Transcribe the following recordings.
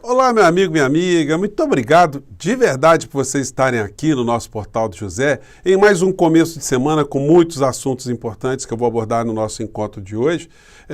Olá, meu amigo, minha amiga, muito obrigado de verdade por vocês estarem aqui no nosso Portal do José em mais um começo de semana com muitos assuntos importantes que eu vou abordar no nosso encontro de hoje,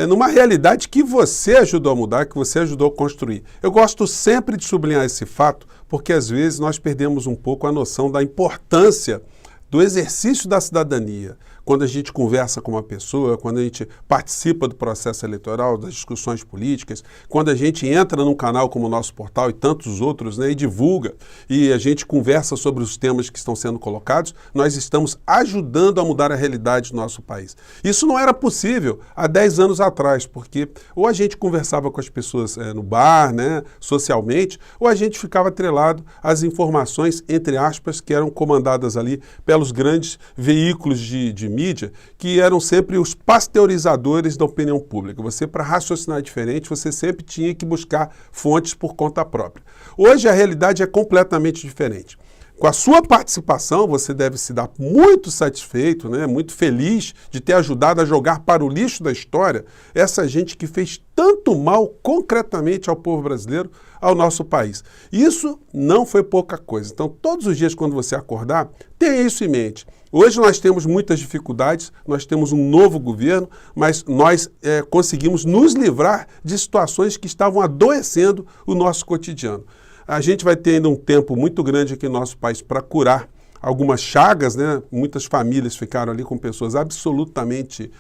numa realidade que você ajudou a mudar, que você ajudou a construir. Eu gosto sempre de sublinhar esse fato porque às vezes nós perdemos um pouco a noção da importância do exercício da cidadania. Quando a gente conversa com uma pessoa, quando a gente participa do processo eleitoral, das discussões políticas, quando a gente entra num canal como o nosso portal e tantos outros, e divulga, e a gente conversa sobre os temas que estão sendo colocados, nós estamos ajudando a mudar a realidade do nosso país. Isso não era possível há 10 anos atrás, porque ou a gente conversava com as pessoas no bar, socialmente, ou a gente ficava atrelado às informações, entre aspas, que eram comandadas ali pelos grandes veículos de mídia, que eram sempre os pasteurizadores da opinião pública. Você, para raciocinar diferente, você sempre tinha que buscar fontes por conta própria. Hoje a realidade é completamente diferente. Com a sua participação, você deve se dar muito satisfeito, muito feliz de ter ajudado a jogar para o lixo da história essa gente que fez tanto mal concretamente ao povo brasileiro, ao nosso país. Isso não foi pouca coisa. Então, todos os dias quando você acordar, tenha isso em mente. Hoje nós temos muitas dificuldades, nós temos um novo governo, mas nós conseguimos nos livrar de situações que estavam adoecendo o nosso cotidiano. A gente vai ter ainda um tempo muito grande aqui no nosso país para curar algumas chagas, Muitas famílias ficaram ali com pessoas absolutamente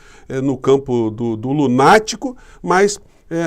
no campo do lunático, mas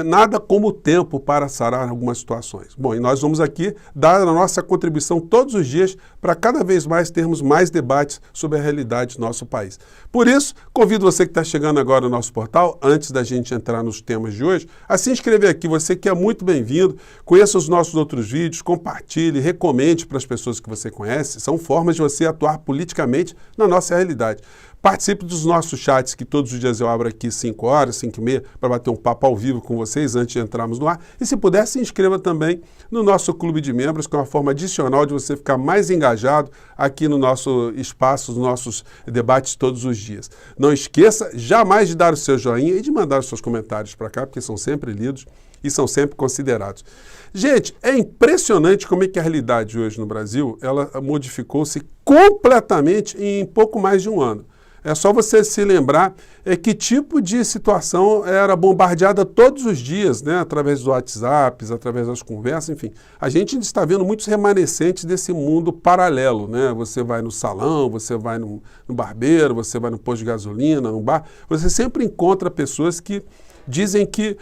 nada como o tempo para sarar algumas situações. Bom, e nós vamos aqui dar a nossa contribuição todos os dias para cada vez mais termos mais debates sobre a realidade do nosso país. Por isso, convido você que está chegando agora no nosso portal, antes da gente entrar nos temas de hoje, a se inscrever aqui. Você que é muito bem-vindo, conheça os nossos outros vídeos, compartilhe, recomende para as pessoas que você conhece. São formas de você atuar politicamente na nossa realidade. Participe dos nossos chats, que todos os dias eu abro aqui 5 horas, 5 e meia, para bater um papo ao vivo com vocês antes de entrarmos no ar. E se puder, se inscreva também no nosso clube de membros, que é uma forma adicional de você ficar mais engajado aqui no nosso espaço, nos nossos debates todos os dias. Não esqueça jamais de dar o seu joinha e de mandar os seus comentários para cá, porque são sempre lidos e são sempre considerados. Gente, é impressionante como é que a realidade hoje no Brasil, ela modificou-se completamente em pouco mais de um ano. É só você se lembrar que tipo de situação era bombardeada todos os dias, através do WhatsApp, através das conversas, enfim. A gente está vendo muitos remanescentes desse mundo paralelo, Você vai no salão, você vai no barbeiro, você vai no posto de gasolina, no bar, você sempre encontra pessoas que dizem que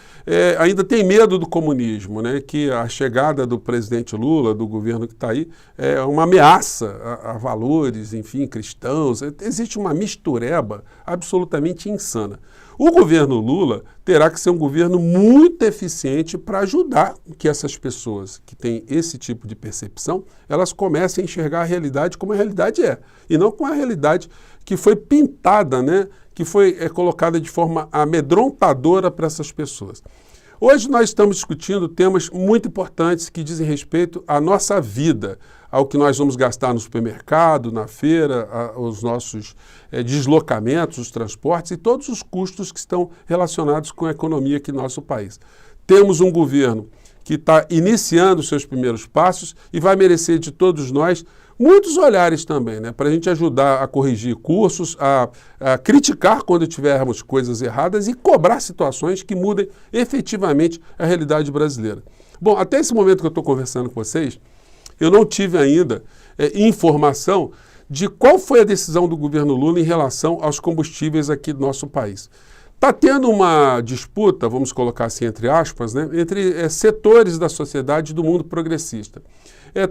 ainda tem medo do comunismo, que a chegada do presidente Lula, do governo que está aí, é uma ameaça a valores, enfim, cristãos. Existe uma mistureba absolutamente insana. O governo Lula terá que ser um governo muito eficiente para ajudar que essas pessoas que têm esse tipo de percepção, elas comecem a enxergar a realidade como a realidade é, e não como a realidade que foi pintada, que foi colocada de forma amedrontadora para essas pessoas. Hoje nós estamos discutindo temas muito importantes que dizem respeito à nossa vida, ao que nós vamos gastar no supermercado, na feira, aos nossos deslocamentos, os transportes e todos os custos que estão relacionados com a economia aqui no nosso país. Temos um governo que está iniciando os seus primeiros passos e vai merecer de todos nós muitos olhares também, para a gente ajudar a corrigir cursos, a criticar quando tivermos coisas erradas e cobrar situações que mudem efetivamente a realidade brasileira. Bom, até esse momento que eu estou conversando com vocês, eu não tive ainda informação de qual foi a decisão do governo Lula em relação aos combustíveis aqui do nosso país. Está tendo uma disputa, vamos colocar assim entre aspas, entre setores da sociedade do mundo progressista.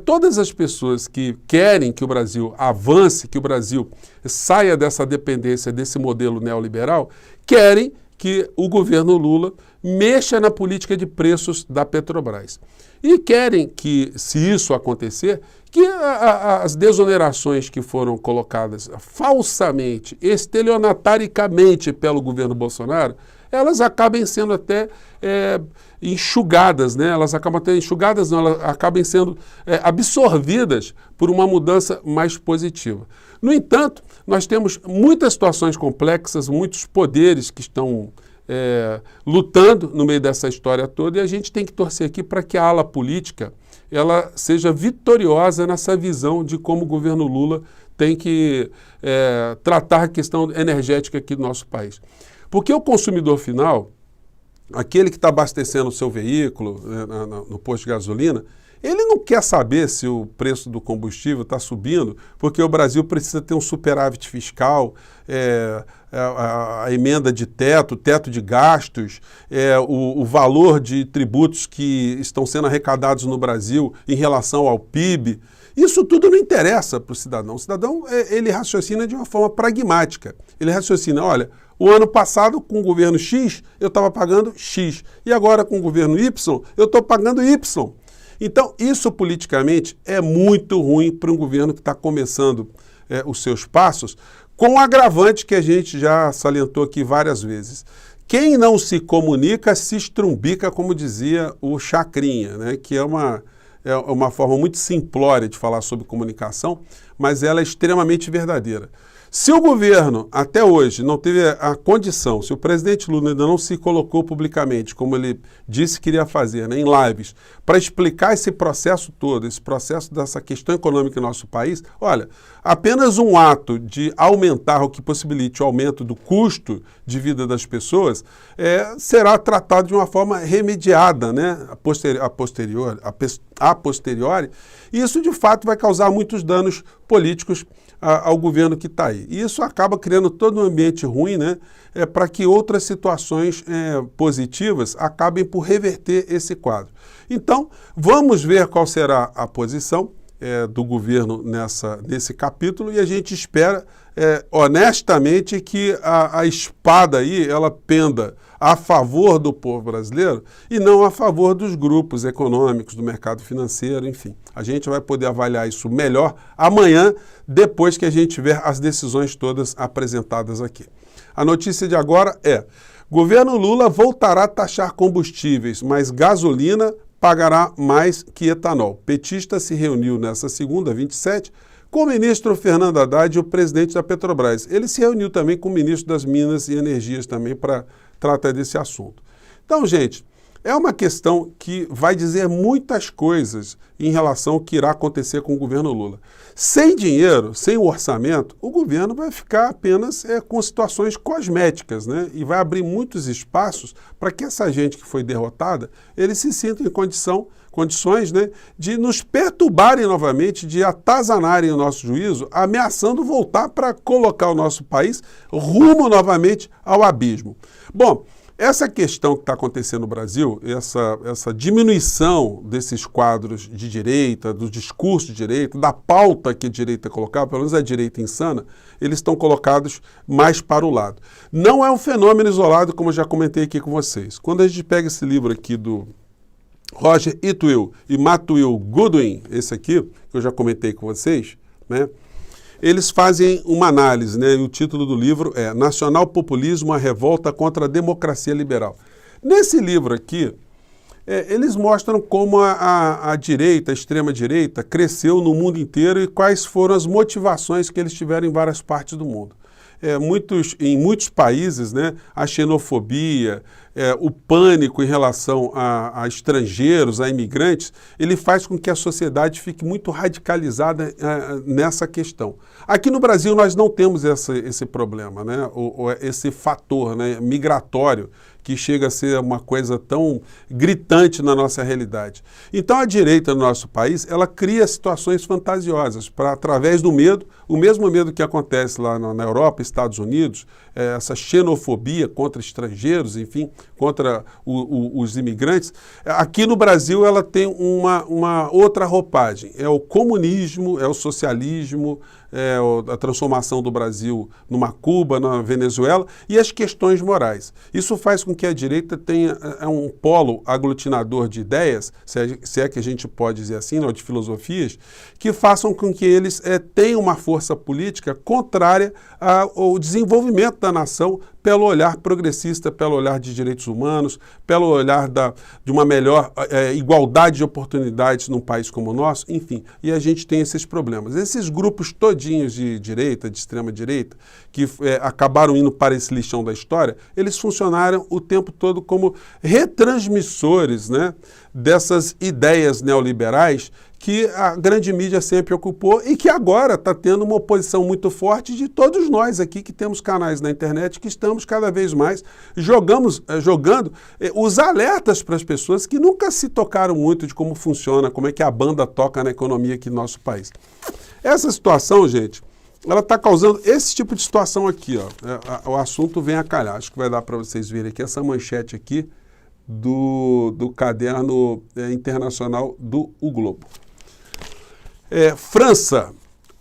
Todas as pessoas que querem que o Brasil avance, que o Brasil saia dessa dependência desse modelo neoliberal, querem que o governo Lula mexa na política de preços da Petrobras. E querem que, se isso acontecer, que as desonerações que foram colocadas falsamente, estelionataricamente pelo governo Bolsonaro, elas acabem sendo até enxugadas, Elas acabam até enxugadas, não, elas acabem sendo absorvidas por uma mudança mais positiva. No entanto, nós temos muitas situações complexas, muitos poderes que estão lutando no meio dessa história toda, e a gente tem que torcer aqui para que a ala política ela seja vitoriosa nessa visão de como o governo Lula tem que tratar a questão energética aqui do nosso país. Porque o consumidor final, aquele que está abastecendo o seu veículo, né, no posto de gasolina, ele não quer saber se o preço do combustível está subindo, porque o Brasil precisa ter um superávit fiscal, a emenda de teto de gastos, o valor de tributos que estão sendo arrecadados no Brasil em relação ao PIB. Isso tudo não interessa para o cidadão. O cidadão, ele raciocina de uma forma pragmática. Ele raciocina, olha, o ano passado, com o governo X, eu estava pagando X. E agora, com o governo Y, eu estou pagando Y. Então, isso politicamente é muito ruim para um governo que está começando os seus passos, com o agravante que a gente já salientou aqui várias vezes. Quem não se comunica se estrumbica, como dizia o Chacrinha, né? Que é uma forma muito simplória de falar sobre comunicação, mas ela é extremamente verdadeira. Se o governo, até hoje, não teve a condição, se o presidente Lula ainda não se colocou publicamente, como ele disse que iria fazer, né, em lives, para explicar esse processo todo, esse processo dessa questão econômica em nosso país, olha, apenas um ato de aumentar o que possibilite o aumento do custo de vida das pessoas será tratado de uma forma remediada, né, a posteriori, e isso de fato vai causar muitos danos políticos ao governo que está aí. E isso acaba criando todo um ambiente ruim, né, para que outras situações positivas acabem por reverter esse quadro. Então, vamos ver qual será a posição do governo nesse capítulo, e a gente espera honestamente que a espada aí ela penda a favor do povo brasileiro e não a favor dos grupos econômicos, do mercado financeiro, enfim. A gente vai poder avaliar isso melhor amanhã, depois que a gente tiver as decisões todas apresentadas aqui. A notícia de agora governo Lula voltará a taxar combustíveis, mas gasolina pagará mais que etanol. Petista se reuniu nesta segunda, 27, com o ministro Fernando Haddad e o presidente da Petrobras. Ele se reuniu também com o ministro das Minas e Energias também para tratar desse assunto. Então, gente, é uma questão que vai dizer muitas coisas em relação ao que irá acontecer com o governo Lula. Sem dinheiro, sem o orçamento, o governo vai ficar apenas com situações cosméticas, né? E vai abrir muitos espaços para que essa gente que foi derrotada, eles se sintam em condições, né, de nos perturbarem novamente, de atazanarem o nosso juízo, ameaçando voltar para colocar o nosso país rumo novamente ao abismo. Bom, essa questão que está acontecendo no Brasil, essa diminuição desses quadros de direita, do discurso de direita, da pauta que a direita colocava, pelo menos a direita insana, eles estão colocados mais para o lado. Não é um fenômeno isolado, como eu já comentei aqui com vocês. Quando a gente pega esse livro aqui do Roger Itwell e Matthew Goodwin, esse aqui, que eu já comentei com vocês, né? Eles fazem uma análise, né? E o título do livro é Nacional Populismo, a revolta contra a democracia liberal. Nesse livro aqui, eles mostram como a direita, a extrema-direita, cresceu no mundo inteiro e quais foram as motivações que eles tiveram em várias partes do mundo. Em muitos países, né, a xenofobia, o pânico em relação a estrangeiros, a imigrantes, ele faz com que a sociedade fique muito radicalizada nessa questão. Aqui no Brasil nós não temos esse problema, né, esse fator, né, migratório, que chega a ser uma coisa tão gritante na nossa realidade. Então a direita no nosso país, ela cria situações fantasiosas para, através do medo, o mesmo medo que acontece lá na Europa, Estados Unidos, essa xenofobia contra estrangeiros, enfim, contra os imigrantes. Aqui no Brasil ela tem uma outra roupagem, é o comunismo, é o socialismo, a transformação do Brasil numa Cuba, na Venezuela, e as questões morais. Isso faz com que a direita tenha um polo aglutinador de ideias, se é que a gente pode dizer assim, não, de filosofias, que façam com que eles tenham uma força política contrária ao desenvolvimento da nação pelo olhar progressista, pelo olhar de direitos humanos, pelo olhar de uma melhor igualdade de oportunidades num país como o nosso, enfim, e a gente tem esses problemas. Esses grupos todinhos todinhos de direita, de extrema direita, que acabaram indo para esse lixão da história, eles funcionaram o tempo todo como retransmissores, né, dessas ideias neoliberais que a grande mídia sempre ocupou e que agora está tendo uma oposição muito forte de todos nós aqui que temos canais na internet, que estamos cada vez mais jogando os alertas para as pessoas que nunca se tocaram muito de como funciona, como é que a banda toca na economia aqui no nosso país. Essa situação, gente, ela está causando esse tipo de situação aqui, ó. O assunto vem a calhar. Acho que vai dar para vocês verem aqui essa manchete aqui do caderno internacional do O Globo. França,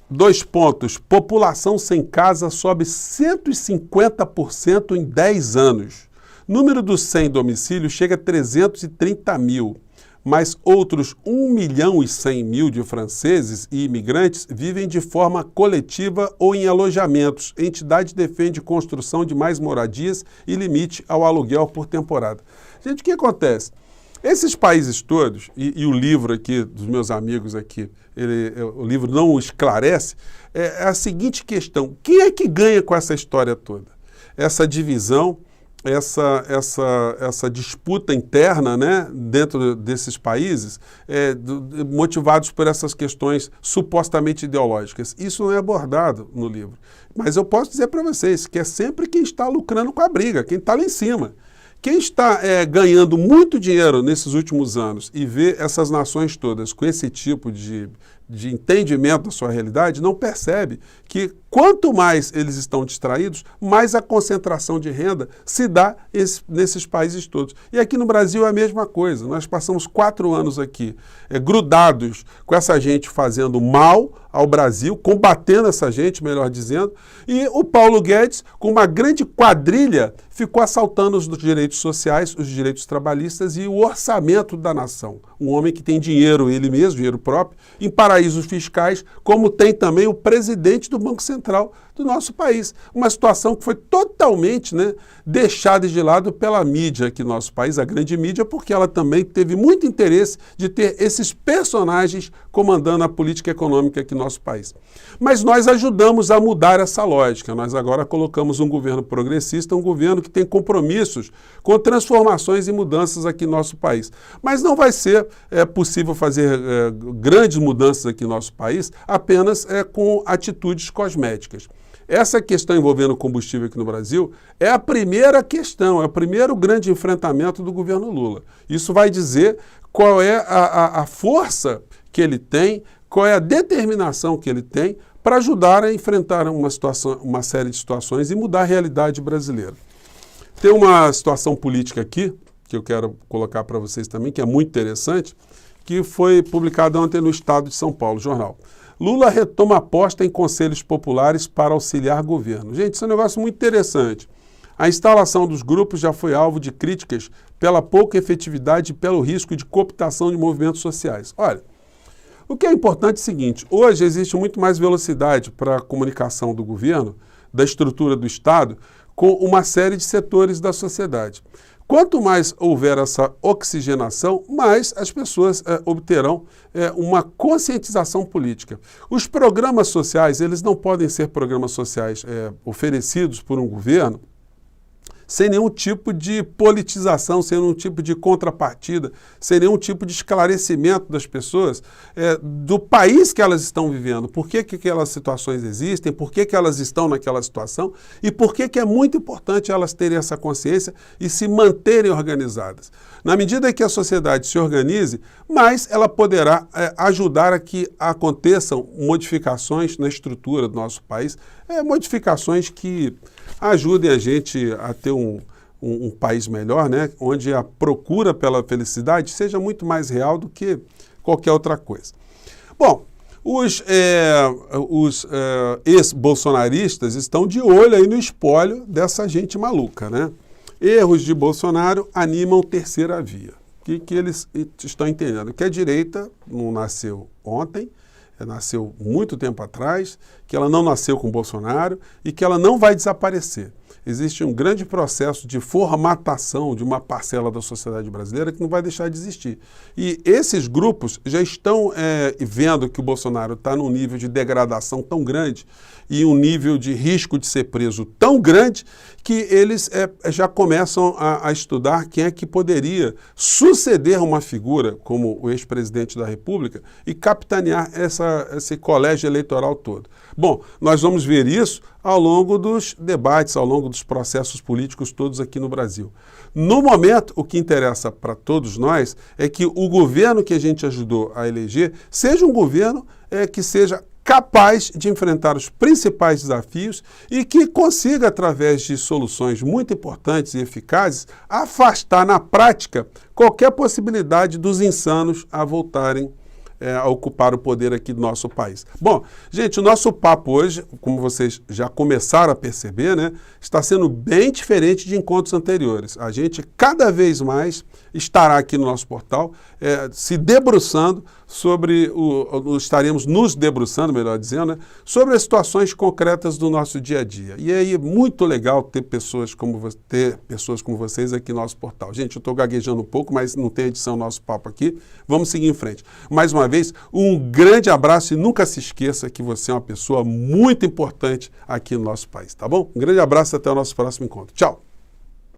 2 pontos, população sem casa sobe 150% em 10 anos. Número dos sem domicílio chega a 330 mil, mas outros 1.100.000 de franceses e imigrantes vivem de forma coletiva ou em alojamentos. A entidade defende construção de mais moradias e limite ao aluguel por temporada. Gente, o que acontece? Esses países todos, e o livro aqui dos meus amigos aqui, o livro não o esclarece, é a seguinte questão: quem é que ganha com essa história toda? Essa divisão, essa disputa interna, né, dentro desses países, motivados por essas questões supostamente ideológicas. Isso não é abordado no livro. Mas eu posso dizer para vocês que é sempre quem está lucrando com a briga, quem está lá em cima. Quem está ganhando muito dinheiro nesses últimos anos e vê essas nações todas com esse tipo de entendimento da sua realidade, não percebe que quanto mais eles estão distraídos, mais a concentração de renda se dá nesses países todos. E aqui no Brasil é a mesma coisa. Nós passamos 4 anos aqui grudados com essa gente fazendo mal ao Brasil, combatendo essa gente, melhor dizendo, e o Paulo Guedes, com uma grande quadrilha, ficou assaltando os direitos sociais, os direitos trabalhistas e o orçamento da nação. Um homem que tem dinheiro, ele mesmo, dinheiro próprio, em paraísos fiscais, como tem também o presidente do Banco Central do nosso país. Uma situação que foi totalmente, né, deixada de lado pela mídia aqui no nosso país, a grande mídia, porque ela também teve muito interesse de ter esses personagens comandando a política econômica aqui no nosso país. Mas nós ajudamos a mudar essa lógica. Nós agora colocamos um governo progressista, um governo que tem compromissos com transformações e mudanças aqui no nosso país. Mas não vai ser possível fazer grandes mudanças aqui no nosso país apenas com atitudes cosméticas. Essa questão envolvendo combustível aqui no Brasil é a primeira questão, é o primeiro grande enfrentamento do governo Lula. Isso vai dizer qual é a força que ele tem, qual é a determinação que ele tem para ajudar a enfrentar uma série de situações e mudar a realidade brasileira. Tem uma situação política aqui, que eu quero colocar para vocês também, que é muito interessante, que foi publicada ontem no Estado de São Paulo, jornal. Lula retoma aposta em conselhos populares para auxiliar governo. Gente, isso é um negócio muito interessante. A instalação dos grupos já foi alvo de críticas pela pouca efetividade e pelo risco de cooptação de movimentos sociais. Olha, o que é importante é o seguinte: hoje existe muito mais velocidade para a comunicação do governo, da estrutura do Estado, com uma série de setores da sociedade. Quanto mais houver essa oxigenação, mais as pessoas obterão uma conscientização política. Os programas sociais, eles não podem ser programas sociais oferecidos por um governo sem nenhum tipo de politização, sem nenhum tipo de contrapartida, sem nenhum tipo de esclarecimento das pessoas do país que elas estão vivendo, por que aquelas situações existem, por que elas estão naquela situação e por que é muito importante elas terem essa consciência e se manterem organizadas. Na medida que a sociedade se organize, mais ela poderá ajudar a que aconteçam modificações na estrutura do nosso país, modificações que ajudem a gente a ter um país melhor, né, onde a procura pela felicidade seja muito mais real do que qualquer outra coisa. Bom, os ex-bolsonaristas estão de olho aí no espólio dessa gente maluca, né? Erros de Bolsonaro animam terceira via. O que eles estão entendendo? Que a direita não nasceu ontem, nasceu muito tempo atrás, que ela não nasceu com Bolsonaro e que ela não vai desaparecer. existe um grande processo de formatação de uma parcela da sociedade brasileira que não vai deixar de existir. E esses grupos já estão vendo que o Bolsonaro está num nível de degradação tão grande e um nível de risco de ser preso tão grande que eles já começam a estudar quem é que poderia suceder uma figura como o ex-presidente da República e capitanear esse colégio eleitoral todo. Bom, nós vamos ver isso ao longo dos debates, ao longo dos processos políticos todos aqui no Brasil. No momento, o que interessa para todos nós é que o governo que a gente ajudou a eleger seja um governo que seja capaz de enfrentar os principais desafios e que consiga, através de soluções muito importantes e eficazes, afastar na prática qualquer possibilidade dos insanos a voltarem a ocupar o poder aqui do nosso país. Bom, gente, o nosso papo hoje, como vocês já começaram a perceber, né, está sendo bem diferente de encontros anteriores. A gente cada vez mais estará aqui no nosso portal se debruçando sobre estaremos nos debruçando, melhor dizendo, né, sobre as situações concretas do nosso dia a dia. E aí é muito legal ter pessoas como vocês aqui no nosso portal. Gente, eu estou gaguejando um pouco, mas não tem edição no nosso papo aqui. Vamos seguir em frente. Mais uma vez, um grande abraço e nunca se esqueça que você é uma pessoa muito importante aqui no nosso país, tá bom? Um grande abraço e até o nosso próximo encontro. Tchau!